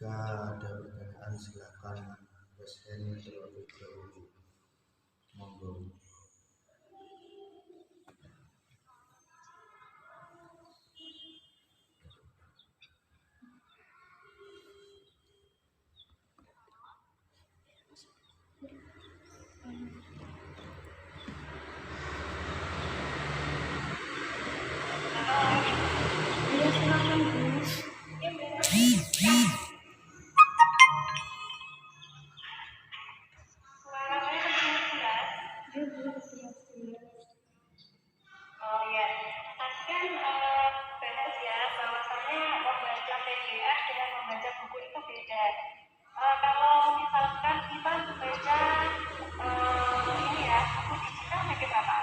jika ada pertanyaan silakan presiden terlebih dahulu. Monggo. Iya, silakan Bu. Iya, Bu, jelas. Oh ya, tadi kan bahas ya bahwasannya membaca PDF dengan membaca buku itu beda. Kalau misalkan kita membaca ini ya buku digital pakai berapa?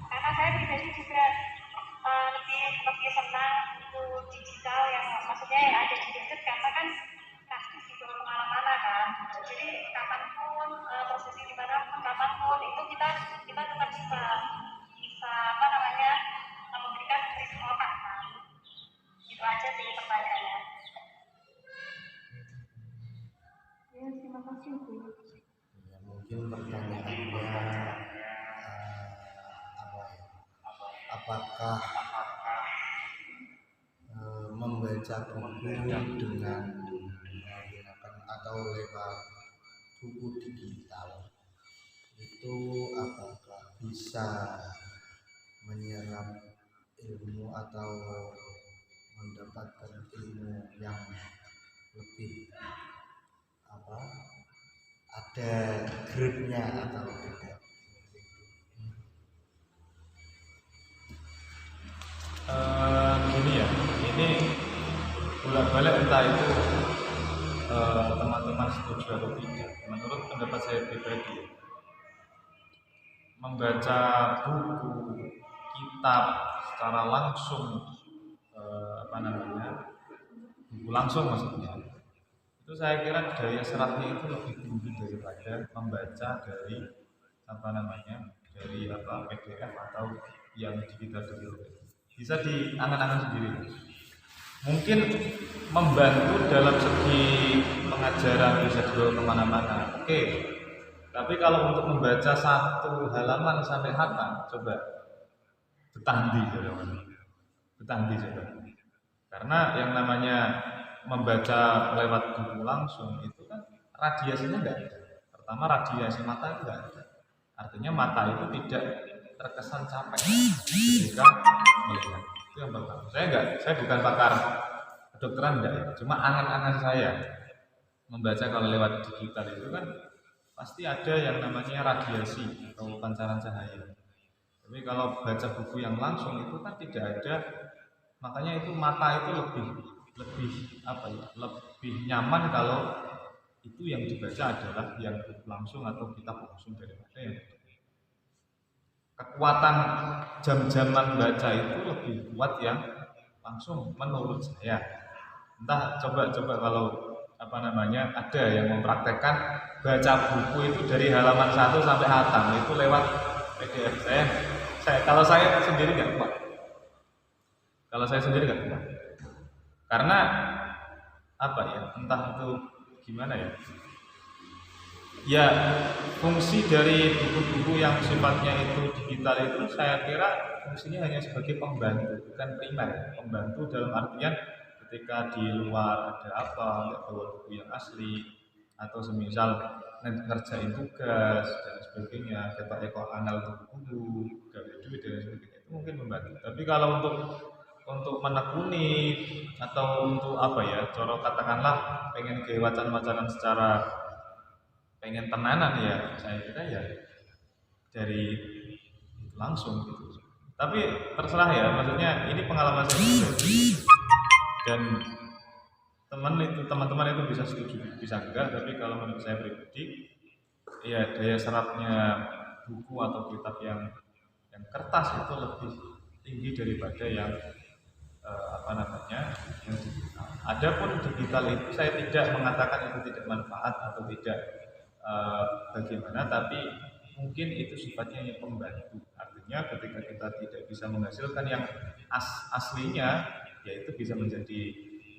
Karena saya pribadi juga lebih senang buku digital yang maksudnya yang ada di gadget karena kan pasti dibawa kemana-mana kan. Jadi kapanpun posisi dimanapun kapanpun itu kita tetap bisa apa namanya memberikan kritik otak kan. Itu aja sih pertanyaannya. Ya, terima kasih Bu. Ya, mungkin pertanyaannya apakah membaca buku dengan menggunakan atau lewat buku digital itu apakah bisa menyerap ilmu atau mendapatkan ilmu yang lebih ada grade-nya atau tidak? Gini ya, ini bolak-balik entah itu teman-teman setuju atau tidak. Menurut pendapat saya pribadi, membaca buku, kitab secara langsung, buku langsung maksudnya, itu saya kira daya serapnya itu lebih tinggi daripada membaca dari dari PDF atau yang digital dulu. Bisa diangan-angan sendiri. Mungkin membantu dalam segi pengajaran bisa dibawa kemana-mana. Oke. Tapi kalau untuk membaca satu halaman sampai hatam, coba betandi coba. Karena yang namanya membaca lewat buku langsung itu kan radiasinya enggak ada. Pertama radiasi mata itu enggak ada. Artinya mata itu tidak terkesan capek ketika melihat. Itu yang pertama. Saya bukan pakar kedokteran enggak ya. Cuma angan-angan saya membaca kalau lewat digital itu kan pasti ada yang namanya radiasi atau pancaran cahaya. Tapi kalau baca buku yang langsung itu kan tidak ada, makanya itu mata itu lebih lebih nyaman kalau itu yang dibaca adalah yang buku langsung atau kitab langsung daripada yang kekuatan jam-jaman baca itu lebih kuat yang langsung menurut saya. Entah coba kalau ada yang mempraktekkan baca buku itu dari halaman 1 sampai hatam itu lewat PDF. Kalau saya sendiri nggak kuat. Karena entah itu gimana ya. Ya, fungsi dari buku-buku yang sifatnya itu digital itu saya kira fungsinya hanya sebagai pembantu, bukan primer. Pembantu dalam artian ketika di luar ada nggak bawa buku yang asli, atau semisal ngerjain tugas dan sebagainya, cetak anal buku, gawe duit dan sebagainya, itu mungkin membantu. Tapi kalau untuk menekuni atau untuk katakanlah pengen ke wacan-wacanan secara pengen tenanan ya, saya kira ya dari langsung gitu. Tapi terserah ya, maksudnya ini pengalaman saya pribadi dan teman-teman itu bisa setuju bisa enggak, tapi kalau menurut saya pribadi ya daya serapnya buku atau kitab yang kertas itu lebih tinggi daripada yang yang digital. Adapun digital itu saya tidak mengatakan itu tidak manfaat atau tidak bagaimana, tapi mungkin itu sifatnya yang pembantu. Artinya ketika kita tidak bisa menghasilkan yang aslinya, ya itu bisa menjadi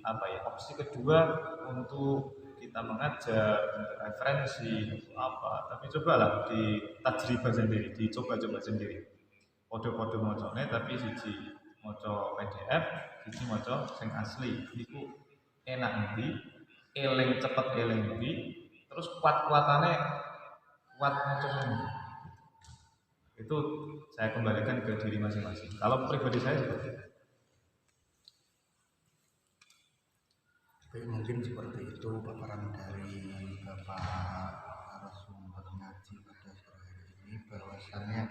apa ya, opsi kedua untuk kita mengajar, untuk referensi, untuk apa. Tapi cobalah di tajribah sendiri, dicoba-coba sendiri. Kode-kode mocone tapi siji moco PDF, siji moco sing asli. Iku enak nanti, eling cepet eling nanti, terus kuat-kuatannya kuat moco sendiri. Itu saya kembalikan ke diri masing-masing. Kalau pribadi saya seperti itu. Tapi mungkin seperti itu paparan dari Bapak narasumber ngaji pada sore hari ini, bahwasannya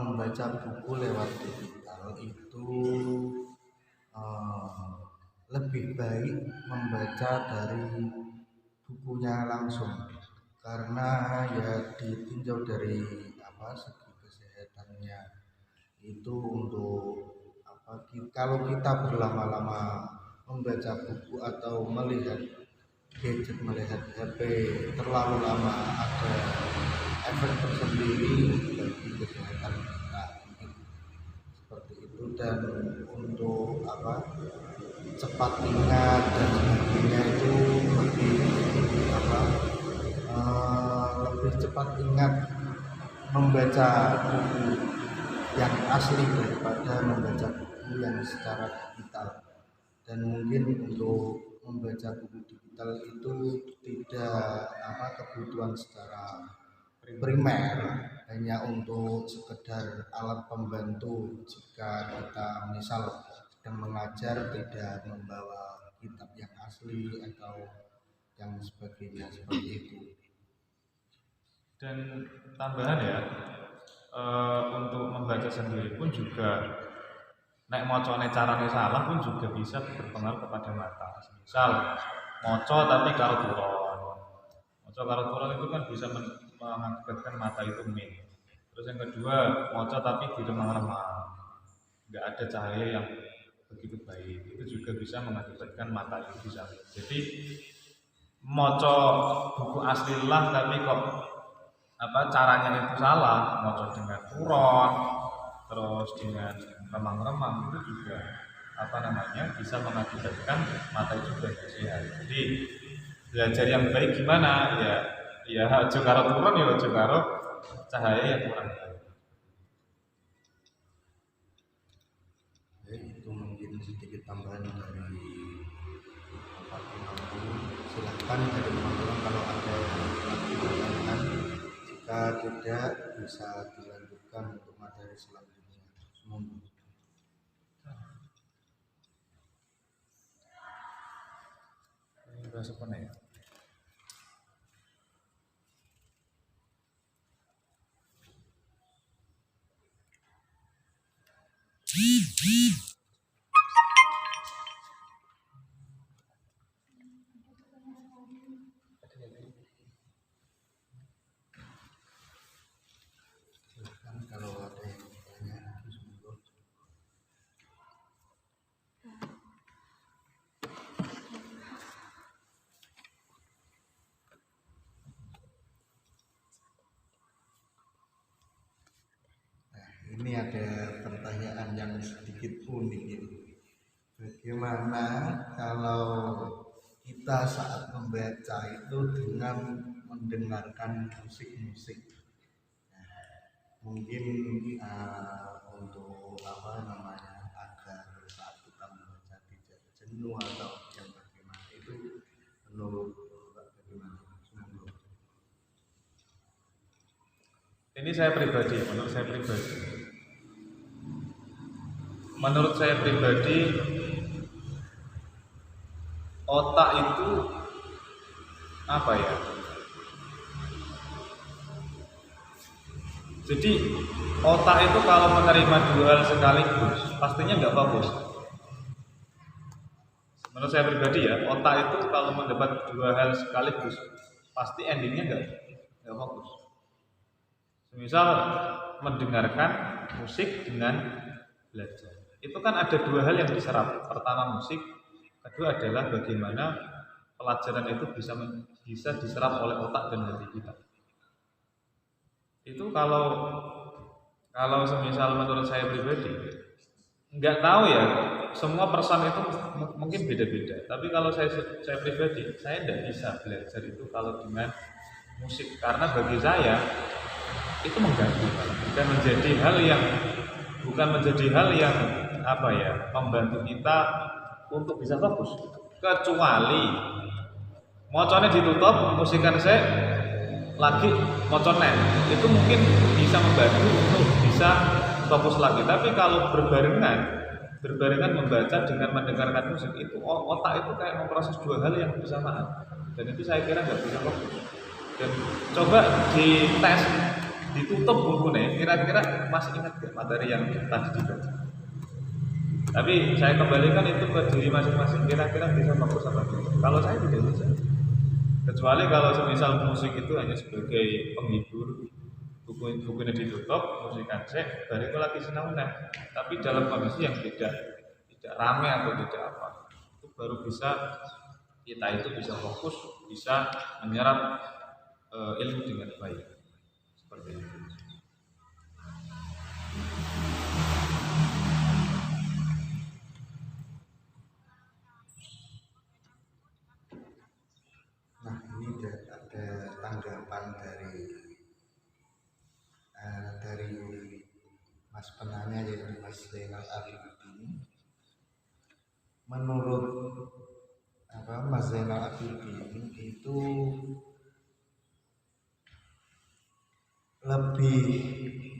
membaca buku lewat digital itu lebih baik membaca dari bukunya langsung, karena ya ditinjau dari segi kesehatannya itu untuk kalau kita berlama-lama membaca buku atau melihat gadget, melihat HP terlalu lama, ada efek tersendiri bagi kesehatan kita, mungkin seperti itu. Dan untuk cepat ingat dan sebagainya itu lebih cepat ingat membaca buku yang asli daripada membaca buku yang secara digital. Dan mungkin untuk membaca buku digital itu tidak kebutuhan secara primer, hanya untuk sekedar alat pembantu jika kita misal sedang mengajar tidak membawa kitab yang asli atau yang sebagainya seperti itu. Dan tambahan ya, untuk membaca sendiri pun juga nek mocone carane salah pun juga bisa berpengaruh kepada mata. Misal moco tapi karo turon. Moco karo turon itu kan bisa mengakibatkan mata itu min. Terus yang kedua, moco tapi di remang-remang, nggak ada cahaya yang begitu baik, itu juga bisa mengakibatkan mata itu bisa. Jadi moco buku asli lah tapi kok caranya itu salah, moco dengan turon terus dengan remang-remang, itu juga bisa mengakibatkan mata itu juga sehat. Jadi belajar yang baik gimana ya aja karo turun ya aja karo cahaya yang kurang baik. Itu mungkin sedikit tambahan dari Bapak Kinampu. Silahkan dari teman-teman kalau ada lagi pertanyaan, jika tidak bisa dilanjutkan untuk materi selanjutnya. Semoga Bahasa apa ya? silahkan kalau ada yang bertanya. Semoga ini ada pertanyaan yang sedikit unik ini. Bagaimana kalau kita saat membaca itu dengan mendengarkan musik-musik? Mungkin untuk agar saat kita membaca tidak jenuh atau yang bagaimana, itu menurut bagaimana? Semoga Ini menurut saya pribadi otak itu jadi otak itu kalau menerima dua hal sekaligus pastinya nggak fokus. Menurut saya pribadi ya, otak itu kalau mendapat dua hal sekaligus pasti endingnya nggak fokus. Misal mendengarkan musik dengan belajar, itu kan ada dua hal yang diserap. Pertama musik, kedua adalah bagaimana pelajaran itu bisa diserap oleh otak dan hati kita. Itu kalau semisal menurut saya pribadi, nggak tahu ya semua person itu mungkin beda-beda. Tapi kalau saya pribadi, saya tidak bisa belajar itu kalau dengan musik, karena bagi saya itu mengganggu dan bukan menjadi hal yang apa ya, membantu kita untuk bisa fokus. Kecuali mocone ditutup, musikan saya lagi mocone, itu mungkin bisa membantu untuk bisa fokus lagi. Tapi kalau berbarengan membaca dengan mendengarkan musik, itu otak itu kayak memproses dua hal yang bersamaan, dan itu saya kira nggak bisa fokus. Dan coba dites, ditutup bukunya, kira-kira masih ingat gak materi yang tadi dibaca. Tapi saya kembalikan itu ke diri masing-masing, kira-kira bisa fokus apa tidak. Kalau saya tidak bisa, kecuali kalau semisal musik itu hanya sebagai penghibur, bukunya ditutup, musikan saya, baru itu lagi senang. Tapi dalam kondisi yang tidak rame atau tidak apa, itu baru bisa kita itu bisa fokus, bisa menyerap ilmu dengan baik, seperti itu. Nah, ini ada tanggapan dari Mas penanya, yaitu Mas Zainal Abidin. Menurut Mas Zainal Abidin itu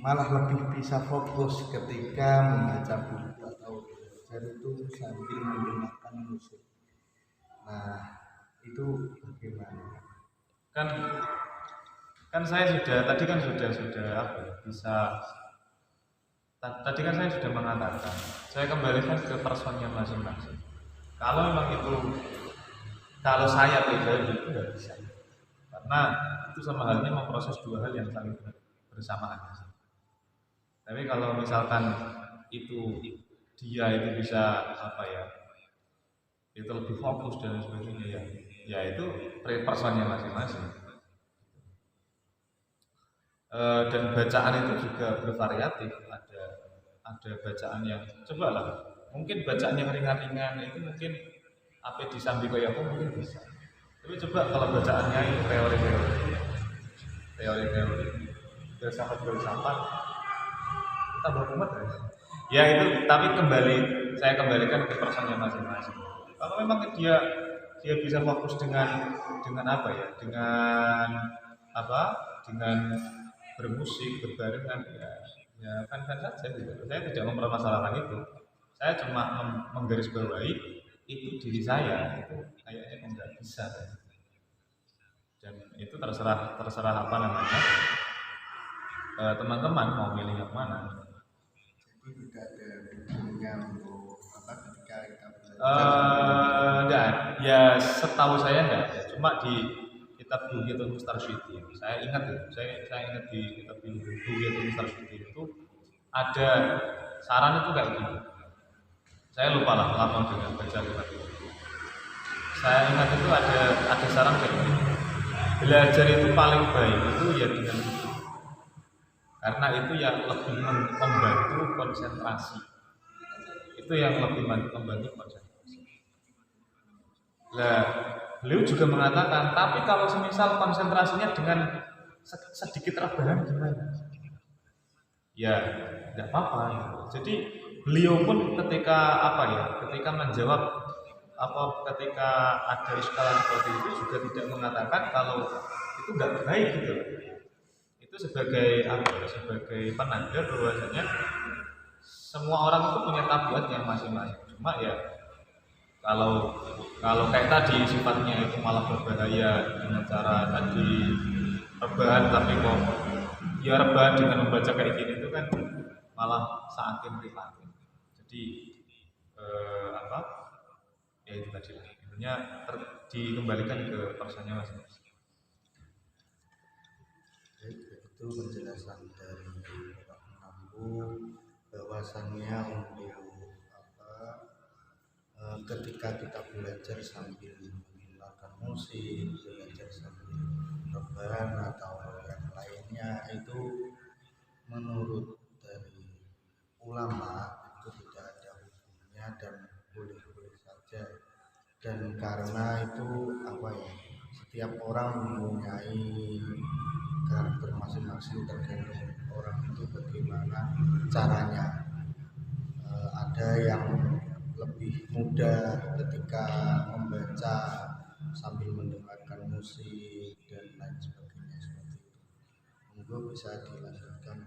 malah lebih bisa fokus ketika membaca buku atau belajar itu sambil mendengarkan musik. Nah, itu bagaimana? Kan saya sudah apa ya, bisa tadi kan saya sudah mengatakan, saya kembalikan ke personnya masing-masing. Kalau memang kalau saya pribadi itu nggak bisa, karena itu sama halnya memproses dua hal yang saling bersamaan. Tapi kalau misalkan itu dia itu bisa apa ya, itu lebih fokus dan sebagainya, ya itu personnya masing-masing. Dan bacaan itu juga bervariatif, ada bacaan yang cobalah, mungkin bacaan yang ringan-ringan itu mungkin apa disambi kaya aku mungkin bisa. Tapi coba kalau bacaannya itu teori filsafat tambah umat ya itu. Tapi saya kembalikan ke personnya masing-masing. Kalau memang dia bisa fokus dengan apa ya, dengan bermusik berbarengan, ya kan saja gitu. Saya tidak mempermasalahkan itu. Saya cuma menggarisbawahi itu diri saya itu kayaknya enggak bisa. Dan itu terserah apa namanya, teman-teman mau milih yang mana. Jadi tidak ada bukunya untuk ketika kita belajar. Enggak, ya setahu saya enggak ada. Cuma di kitab Bugyatul Mustarsyidin, saya ingat di kitab Bugyatul Mustarsyidin itu ada saran itu kayak gitu. Saya lupa lah lama dengan baca kitab itu. Saya ingat itu ada saran kayak gitu. Belajar itu paling baik itu ya dengan buku, karena itu yang lebih membantu konsentrasi. Itu yang lebih membantu konsentrasi. Nah, beliau juga mengatakan, tapi kalau semisal konsentrasinya dengan sedikit rebahan gimana? Ya, tidak apa-apa. Jadi beliau pun ketika menjawab ketika ada iskalan seperti itu juga tidak mengatakan kalau itu nggak baik gitu. Itu sebagai penanda bahwasanya semua orang itu punya tabiat yang masing-masing. Cuma ya kalau kayak tadi sifatnya itu malah berbahaya dengan cara tadi rebahan, tapi kok ya rebahan dengan membaca kayak gini itu kan malah saatin privatin. Jadi ya itu tadi lah, intinya dikembalikan ke personnya masing-masing. Itu penjelasan dari Pak Menampu bahwasannya untuk ketika kita belajar sambil mendengarkan musik, belajar sambil rebahan atau yang lainnya, itu menurut dari ulama itu tidak ada hukumnya dan dan karena itu apa ya, setiap orang mempunyai karakter masing-masing, tergantung orang itu bagaimana caranya. Ada yang lebih mudah ketika membaca sambil mendengarkan musik dan lain sebagainya seperti itu. Monggo bisa dilanjutkan.